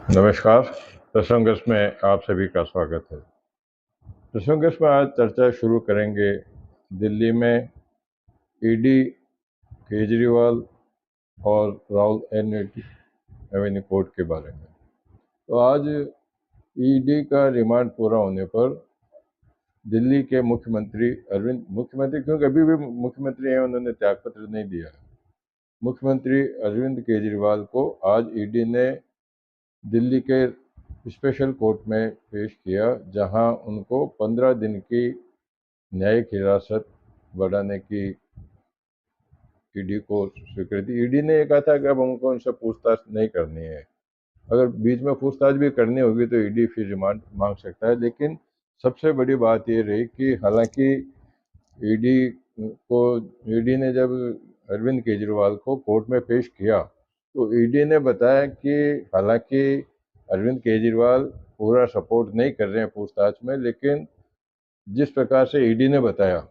नमस्कार। प्रसंगस में आप सभी का स्वागत है। प्रसंगस में आज चर्चा शुरू करेंगे दिल्ली में ईडी, केजरीवाल और राहुल एवेन्यू कोर्ट के बारे में। तो आज ईडी का रिमांड पूरा होने पर दिल्ली के मुख्यमंत्री क्योंकि अभी भी मुख्यमंत्री हैं, उन्होंने त्यागपत्र नहीं दिया है। मुख्यमंत्री अरविंद केजरीवाल को आज ईडी ने दिल्ली के स्पेशल कोर्ट में पेश किया, जहां उनको 15 दिन की न्यायिक हिरासत बढ़ाने की ईडी को स्वीकृति। ईडी ने ये कहा था कि अब उनको उनसे पूछताछ नहीं करनी है। अगर बीच में पूछताछ भी करनी होगी तो ईडी फिर रिमांड मांग सकता है। लेकिन सबसे बड़ी बात ये रही कि हालांकि ईडी को ईडी ने जब अरविंद केजरीवाल को कोर्ट में पेश किया तो ईडी ने बताया कि हालांकि अरविंद केजरीवाल पूरा सपोर्ट नहीं कर रहे हैं पूछताछ में, लेकिन जिस प्रकार से ईडी ने बताया,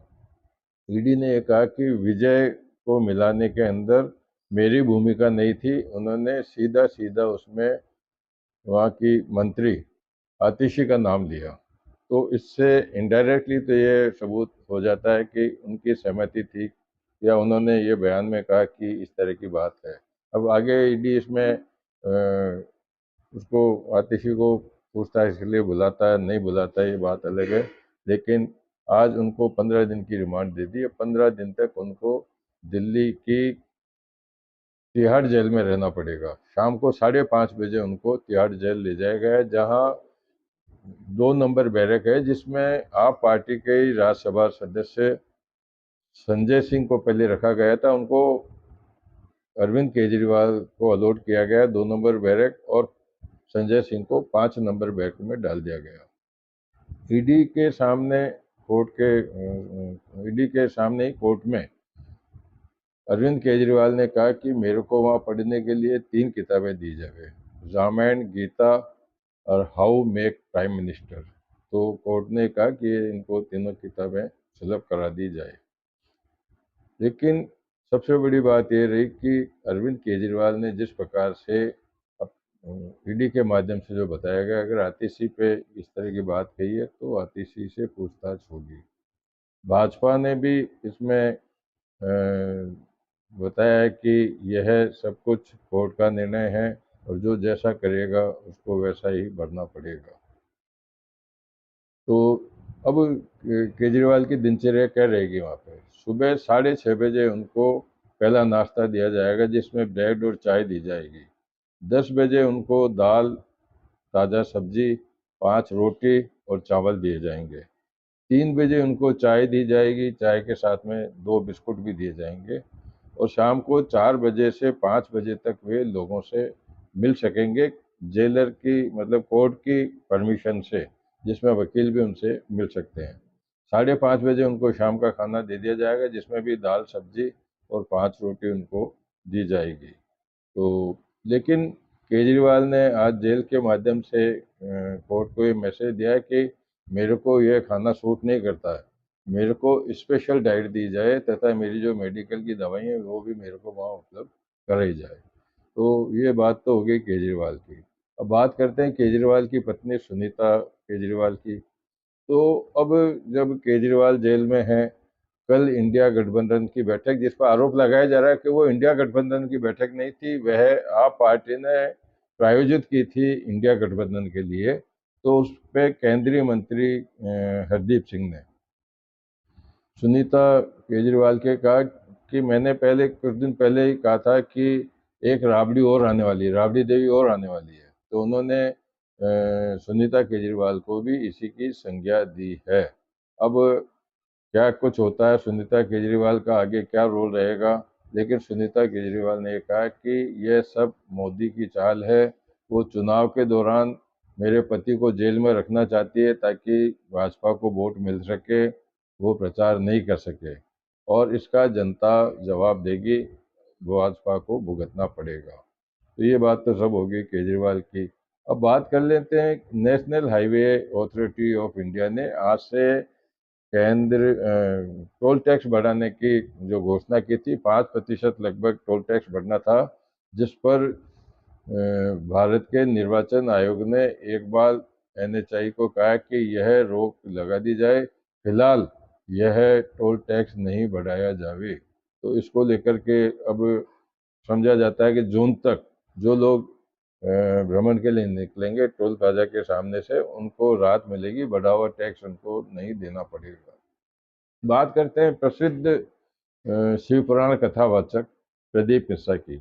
ईडी ने ये कहा कि विजय को मिलाने के अंदर मेरी भूमिका नहीं थी। उन्होंने सीधा सीधा उसमें वहाँ की मंत्री आतिशी का नाम लिया। तो इससे इनडायरेक्टली तो ये सबूत हो जाता है कि उनकी सहमति थी, या उन्होंने ये बयान में कहा कि इस तरह की बात है। अब आगे ईडी इसमें उसको आतिशी को पूछताछ के लिए बुलाता है नहीं बुलाता है, ये बात अलग है। लेकिन आज उनको 15 दिन की रिमांड दे दी। 15 दिन तक उनको दिल्ली की तिहाड़ जेल में रहना पड़ेगा। शाम को 5:30 बजे उनको तिहाड़ जेल ले जाया गया है, जहां 2 नंबर बैरक है, जिसमें आप पार्टी के ही राज्यसभा सदस्य संजय सिंह को पहले रखा गया था। उनको अरविंद केजरीवाल को अलॉट किया गया 2 नंबर बैरक, और संजय सिंह को 5 नंबर बैरक में डाल दिया गया। ईडी के सामने ईडी के सामने ही कोर्ट में अरविंद केजरीवाल ने कहा कि मेरे को वहाँ पढ़ने के लिए 3 किताबें दी जाए, रामायण, गीता और हाउ मेक प्राइम मिनिस्टर। तो कोर्ट ने कहा कि इनको तीनों किताबें सुलभ करा दी जाए। लेकिन सबसे बड़ी बात यह रही कि अरविंद केजरीवाल ने जिस प्रकार से ईडी के माध्यम से जो बताया गया, अगर आतिशी पे इस तरह की बात कही है तो आतिशी से पूछताछ होगी। भाजपा ने भी इसमें बताया है कि यह सब कुछ कोर्ट का निर्णय है और जो जैसा करेगा उसको वैसा ही भरना पड़ेगा। तो अब केजरीवाल की दिनचर्या क्या रहेगी वहाँ पे? सुबह 6:30 बजे उनको पहला नाश्ता दिया जाएगा, जिसमें ब्रेड और चाय दी जाएगी। 10 बजे उनको दाल, ताज़ा सब्जी, 5 रोटी और चावल दिए जाएंगे। 3 बजे उनको चाय दी जाएगी, चाय के साथ में 2 बिस्कुट भी दिए जाएंगे। और शाम को 4 बजे से 5 बजे तक वे लोगों से मिल सकेंगे, जेलर की मतलब कोर्ट की परमिशन से, जिसमें वकील भी उनसे मिल सकते हैं। 5:30 बजे उनको शाम का खाना दे दिया जाएगा, जिसमें भी दाल, सब्जी और 5 रोटी उनको दी जाएगी। तो लेकिन केजरीवाल ने आज जेल के माध्यम से कोर्ट को ये मैसेज दिया है कि मेरे को यह खाना सूट नहीं करता है, मेरे को स्पेशल डाइट दी जाए तथा मेरी जो मेडिकल की दवाई है वो भी मेरे को वहाँ उपलब्ध कराई जाए। तो ये बात तो हो गई केजरीवाल की। अब बात करते हैं केजरीवाल की पत्नी सुनीता केजरीवाल की। तो अब जब केजरीवाल जेल में हैं, कल इंडिया गठबंधन की बैठक, जिस पर आरोप लगाया जा रहा है कि वो इंडिया गठबंधन की बैठक नहीं थी, वह आप पार्टी ने प्रायोजित की थी इंडिया गठबंधन के लिए। तो उस पर केंद्रीय मंत्री हरदीप सिंह ने सुनीता केजरीवाल के कहा कि मैंने पहले कुछ दिन पहले ही कहा था कि एक राबड़ी और आने वाली है, राबड़ी देवी और आने वाली है। तो उन्होंने सुनीता केजरीवाल को भी इसी की संज्ञा दी है। अब क्या कुछ होता है, सुनीता केजरीवाल का आगे क्या रोल रहेगा, लेकिन सुनीता केजरीवाल ने कहा कि यह सब मोदी की चाल है। वो चुनाव के दौरान मेरे पति को जेल में रखना चाहती है ताकि भाजपा को वोट मिल सके, वो प्रचार नहीं कर सके, और इसका जनता जवाब देगी, भाजपा को भुगतना पड़ेगा। तो ये बात तो सब होगी केजरीवाल की। अब बात कर लेते हैं, national highway authority of India ने आज से केंद्र टोल टैक्स बढ़ाने की जो घोषणा की थी, 5% लगभग टोल टैक्स बढ़ना था, जिस पर भारत के निर्वाचन आयोग ने एक बार एनएचआई को कहा कि यह रोक लगा दी जाए, फिलहाल यह टोल टैक्स नहीं बढ़ाया जावे। तो इसको लेकर के अब समझा जाता है कि जून तक जो लोग भ्रमण के लिए निकलेंगे टोल प्लाजा के सामने से, उनको राहत मिलेगी, बढ़ा हुआ टैक्स उनको नहीं देना पड़ेगा। बात करते हैं प्रसिद्ध शिव पुराण कथावाचक प्रदीप मिश्रा की।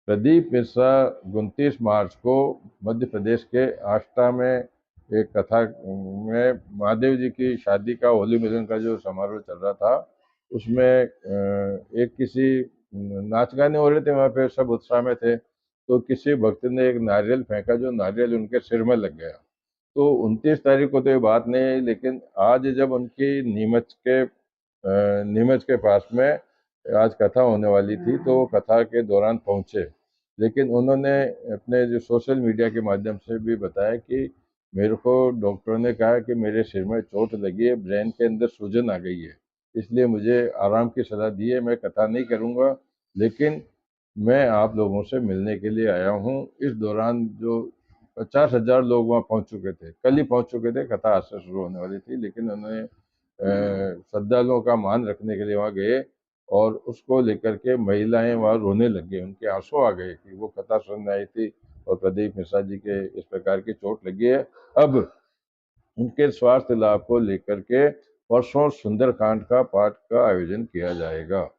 प्रदीप मिश्रा 29 मार्च को मध्य प्रदेश के आष्टा में एक कथा में महादेव जी की शादी का होली मिलन का जो समारोह चल रहा था, उसमें एक किसी नाच गाने हो रहे थे, वहाँ पे सब उत्साह में थे, तो किसी भक्त ने एक नारियल फेंका, जो नारियल उनके सिर में लग गया। तो 29 तारीख को तो ये बात नहीं है, लेकिन आज जब उनकी नीमच के पास में आज कथा होने वाली थी, तो वो कथा के दौरान पहुंचे, लेकिन उन्होंने अपने जो सोशल मीडिया के माध्यम से भी बताया कि मेरे को डॉक्टरों ने कहा कि मेरे सिर में चोट लगी है, ब्रेन के अंदर सूजन आ गई है, इसलिए मुझे आराम की सलाह दी है, मैं कथा नहीं करूँगा, लेकिन मैं आप लोगों से मिलने के लिए आया हूँ। इस दौरान जो 50,000 लोग वहाँ पहुँच चुके थे, कल ही पहुँच चुके थे, कथा आज से शुरू होने वाली थी, लेकिन उन्होंने श्रद्धालुओं का मान रखने के लिए वहाँ गए, और उसको लेकर के महिलाएं वहाँ रोने लग गई, उनके आंसू आ गए कि वो कथा सुनने आई थी और प्रदीप मिश्रा जी के इस प्रकार की चोट लगी है। अब उनके स्वास्थ्य लाभ को लेकर के परसों सुंदरकांड का पाठ का आयोजन किया जाएगा।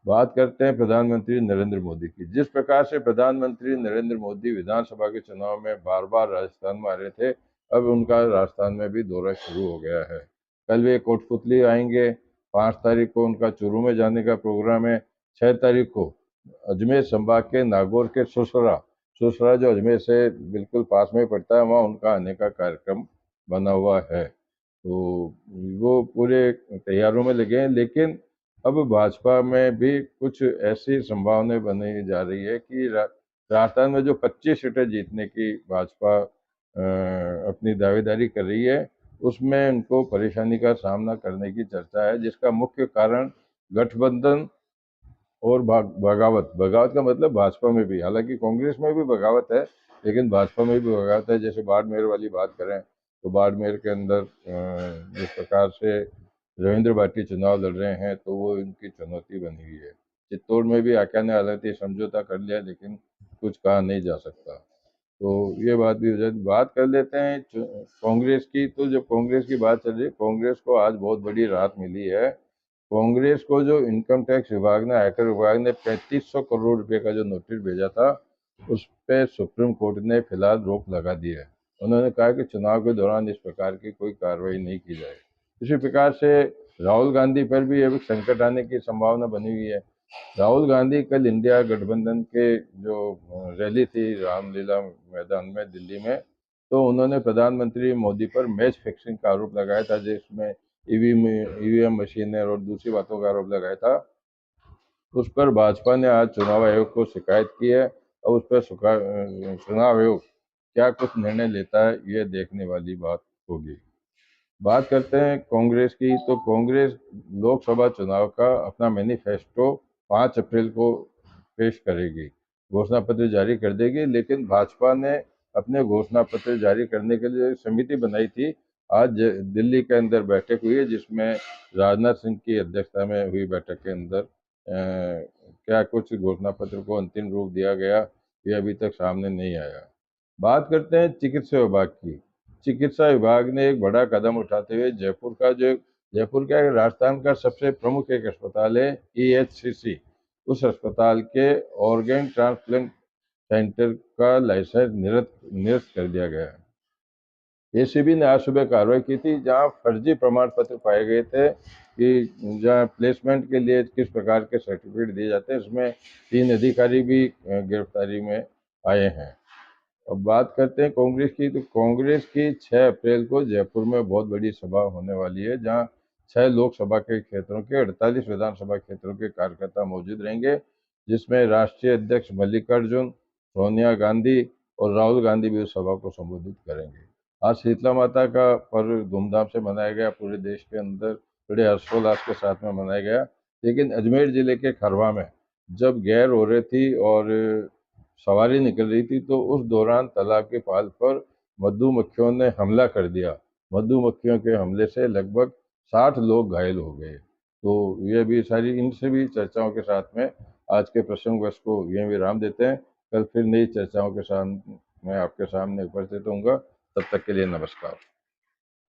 बात करते हैं प्रधानमंत्री नरेंद्र मोदी की। जिस प्रकार से प्रधानमंत्री नरेंद्र मोदी विधानसभा के चुनाव में बार बार राजस्थान में आ रहे थे, अब उनका राजस्थान में भी दौरा शुरू हो गया है। कल वे कोटपुतली आएंगे, 5 तारीख को उनका चूरू में जाने का प्रोग्राम है, 6 तारीख को अजमेर संभाग के नागौर के सुसरा सुसरा जो अजमेर से बिल्कुल पास में पड़ता है, वहाँ उनका आने का कार्यक्रम बना हुआ है। तो वो पूरे तैयारों में लगे हैं, लेकिन अब भाजपा में भी कुछ ऐसी संभावनाएं बनी जा रही है कि राजस्थान में जो 25 सीटें जीतने की भाजपा अपनी दावेदारी कर रही है, उसमें उनको परेशानी का सामना करने की चर्चा है, जिसका मुख्य कारण गठबंधन और बगावत बगावत का मतलब भाजपा में भी, हालांकि कांग्रेस में भी बगावत है, लेकिन भाजपा में भी बगावत है। जैसे बाड़मेर वाली बात करें तो बाड़मेर के अंदर जिस प्रकार से रविंद्र भाटी चुनाव लड़ रहे हैं, तो वो इनकी चुनौती बनी हुई है। चित्तौड़ में भी आख्या ने हालांकि समझौता कर लिया, लेकिन कुछ कहा नहीं जा सकता। तो ये बात भी हो जाए। बात कर लेते हैं कांग्रेस की। तो जब कांग्रेस की बात चल रही है, कांग्रेस को आज बहुत बड़ी राहत मिली है। कांग्रेस को जो इनकम टैक्स विभाग ने, आयकर विभाग ने 3500 करोड़ रुपए का जो नोटिस भेजा था, उस पर सुप्रीम कोर्ट ने फिलहाल रोक लगा दी है। उन्होंने कहा कि चुनाव के दौरान इस प्रकार की कोई कार्रवाई नहीं की जाए। इसी प्रकार से राहुल गांधी पर भी अभी संकट आने की संभावना बनी हुई है। राहुल गांधी कल इंडिया गठबंधन के जो रैली थी रामलीला मैदान में दिल्ली में, तो उन्होंने प्रधानमंत्री मोदी पर मैच फिक्सिंग का आरोप लगाया था, जिसमें ईवीएम मशीनें और दूसरी बातों का आरोप लगाया था। उस पर भाजपा ने आज चुनाव आयोग को शिकायत की है, और उस पर चुनाव आयोग क्या कुछ निर्णय लेता है, ये देखने वाली बात होगी। बात करते हैं कांग्रेस की। तो कांग्रेस लोकसभा चुनाव का अपना मैनिफेस्टो 5 अप्रैल को पेश करेगी, घोषणा पत्र जारी कर देगी, लेकिन भाजपा ने अपने घोषणा पत्र जारी करने के लिए समिति बनाई थी। आज दिल्ली के अंदर बैठक हुई है, जिसमें राजनाथ सिंह की अध्यक्षता में हुई बैठक के अंदर क्या कुछ घोषणा पत्र को अंतिम रूप दिया गया, ये अभी तक सामने नहीं आया। बात करते हैं चिकित्सा विभाग की। चिकित्सा विभाग ने एक बड़ा कदम उठाते हुए जयपुर का राजस्थान का सबसे प्रमुख एक अस्पताल है EHCC, उस अस्पताल के ऑर्गेन ट्रांसप्लांट सेंटर का लाइसेंस निरस्त कर दिया गया है। एसीबी ने आज सुबह कार्रवाई की थी, जहां फर्जी प्रमाण पत्र पाए गए थे कि जहां प्लेसमेंट के लिए किस प्रकार के सर्टिफिकेट दिए जाते हैं, इसमें 3 अधिकारी भी गिरफ्तारी में आए हैं। अब बात करते हैं कांग्रेस की। तो कांग्रेस की 6 अप्रैल को जयपुर में बहुत बड़ी सभा होने वाली है, जहां 6 लोकसभा के क्षेत्रों के 48 विधानसभा क्षेत्रों के कार्यकर्ता मौजूद रहेंगे, जिसमें राष्ट्रीय अध्यक्ष मल्लिकार्जुन, सोनिया गांधी और राहुल गांधी भी उस सभा को संबोधित करेंगे। आज शीतला माता का पर्व धूमधाम से मनाया गया, पूरे देश के अंदर बड़े हर्षोल्लास के साथ में मनाया गया, लेकिन अजमेर जिले के खरवा में जब गैर हो रही थी और सवारी निकल रही थी, तो उस दौरान तालाब के पाल पर मधुमक्खियों ने हमला कर दिया। मधुमक्खियों के हमले से लगभग 60 लोग घायल हो गए। तो ये भी सारी इन सभी चर्चाओं के साथ में आज के प्रसंगवश को यहीं विराम देते हैं। कल फिर नई चर्चाओं के साथ मैं आपके सामने उपस्थित होऊंगा। तब तक के लिए नमस्कार।